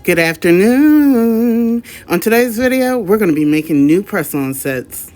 Good afternoon. On today's video, we're going to be making new press-on sets.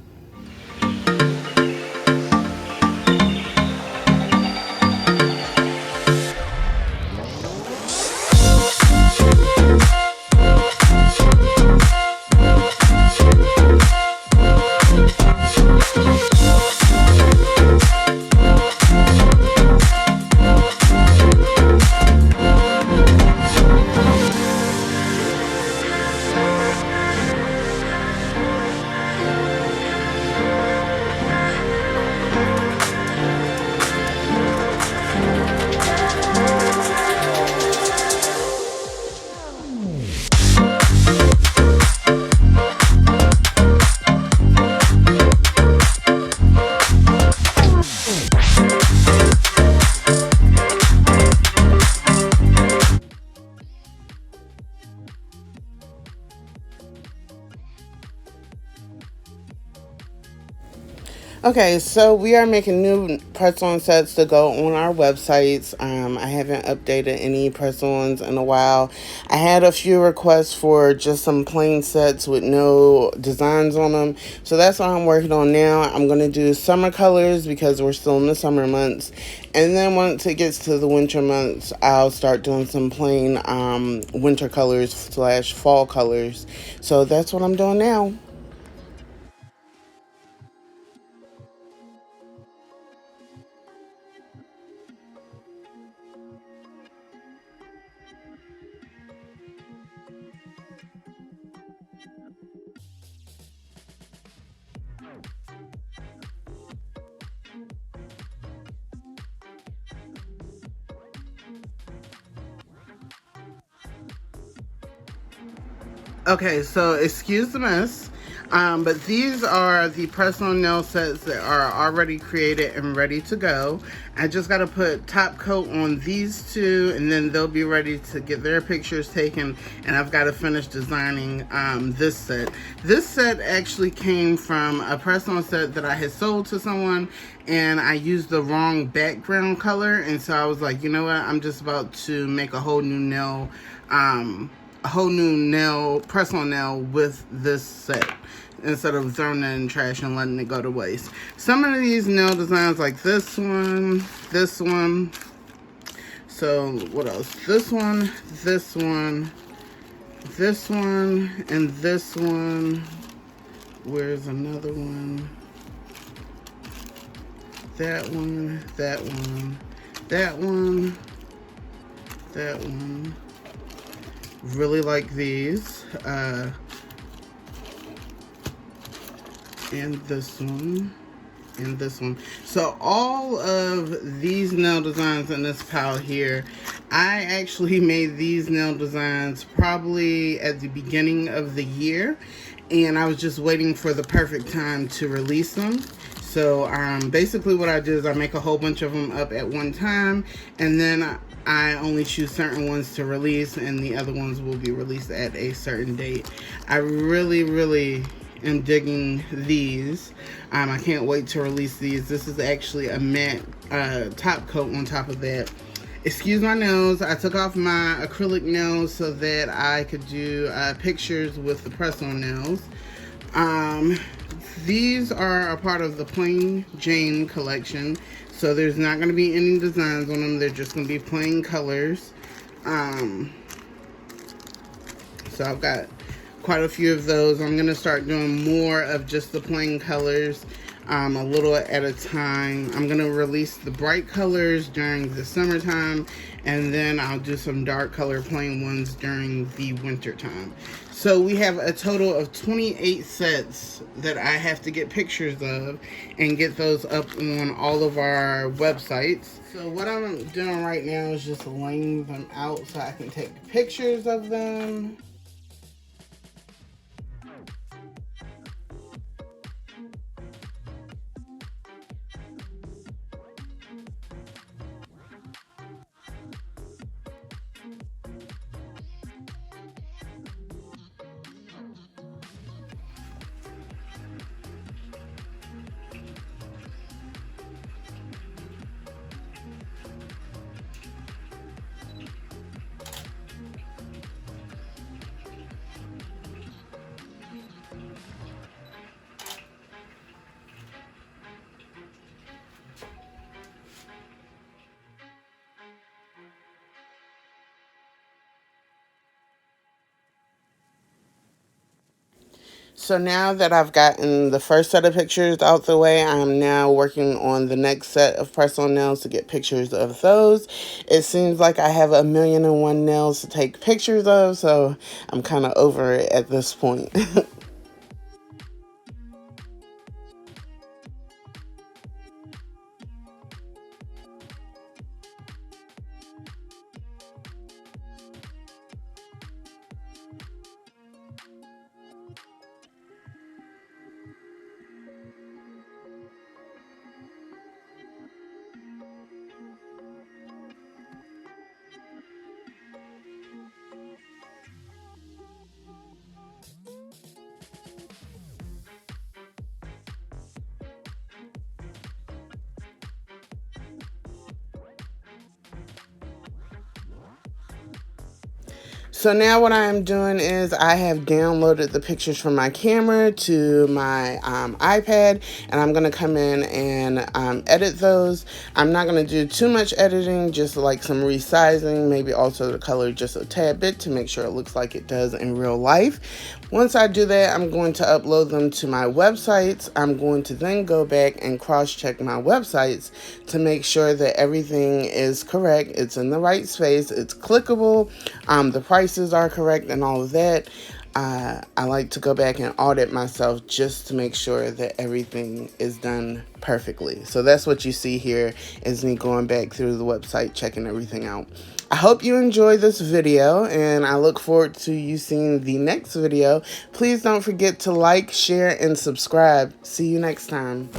Okay, so we are making new press-on sets to go on our websites. I haven't updated any press-ons in a while. I had a few requests for just some plain sets with no designs on them. So that's what I'm working on now. I'm going to do summer colors because we're still in the summer months. And then once it gets to the winter months, I'll start doing some plain winter colors / fall colors. So that's what I'm doing now. Okay, so excuse the mess, but these are the press-on nail sets that are already created and ready to go. I just got to put top coat on these two, and then they'll be ready to get their pictures taken, and I've got to finish designing this set. This set actually came from a press-on set that I had sold to someone, and I used the wrong background color, and so I was like, you know what, I'm just about to make a whole new nail press-on nail with this set instead of throwing it in the trash and letting it go to waste. Some of these nail designs, like this one, so what else? This one, and this one. Where's another one? That one. Really like these. And this one. So all of these nail designs in this pile here, I actually made these nail designs probably at the beginning of the year, and I was just waiting for the perfect time to release them. So basically what I do is I make a whole bunch of them up at one time, and then I only choose certain ones to release, and the other ones will be released at a certain date. I really am digging these. I can't wait to release these. This is actually a matte top coat on top of that. Excuse my nails. I took off my acrylic nails so that I could do pictures with the press-on nails. These are a part of the Plain Jane collection, so there's not going to be any designs on them. They're just going to be plain colors. So I've got quite a few of those. I'm going to start doing more of just the plain colors, a little at a time. I'm going to release the bright colors during the summertime, and then I'll do some dark color plain ones during the winter time. So we have a total of 28 sets that I have to get pictures of and get those up on all of our websites. So what I'm doing right now is just laying them out so I can take pictures of them. So now that I've gotten the first set of pictures out the way, I'm now working on the next set of press-on nails to get pictures of those. It seems like I have 1,000,001 nails to take pictures of, so I'm kind of over it at this point. So now what I'm doing is I have downloaded the pictures from my camera to my iPad, and I'm going to come in and edit those. I'm not going to do too much editing, just like some resizing, maybe also the color just a tad bit to make sure it looks like it does in real life. Once I do that, I'm going to upload them to my websites. I'm going to then go back and cross-check my websites to make sure that everything is correct. It's in the right space. It's clickable. The prices are correct and all of that. I like to go back and audit myself just to make sure that everything is done perfectly. So that's what you see here is me going back through the website, checking everything out. I hope you enjoyed this video, and I look forward to you seeing the next video. Please don't forget to like, share, and subscribe. See you next time.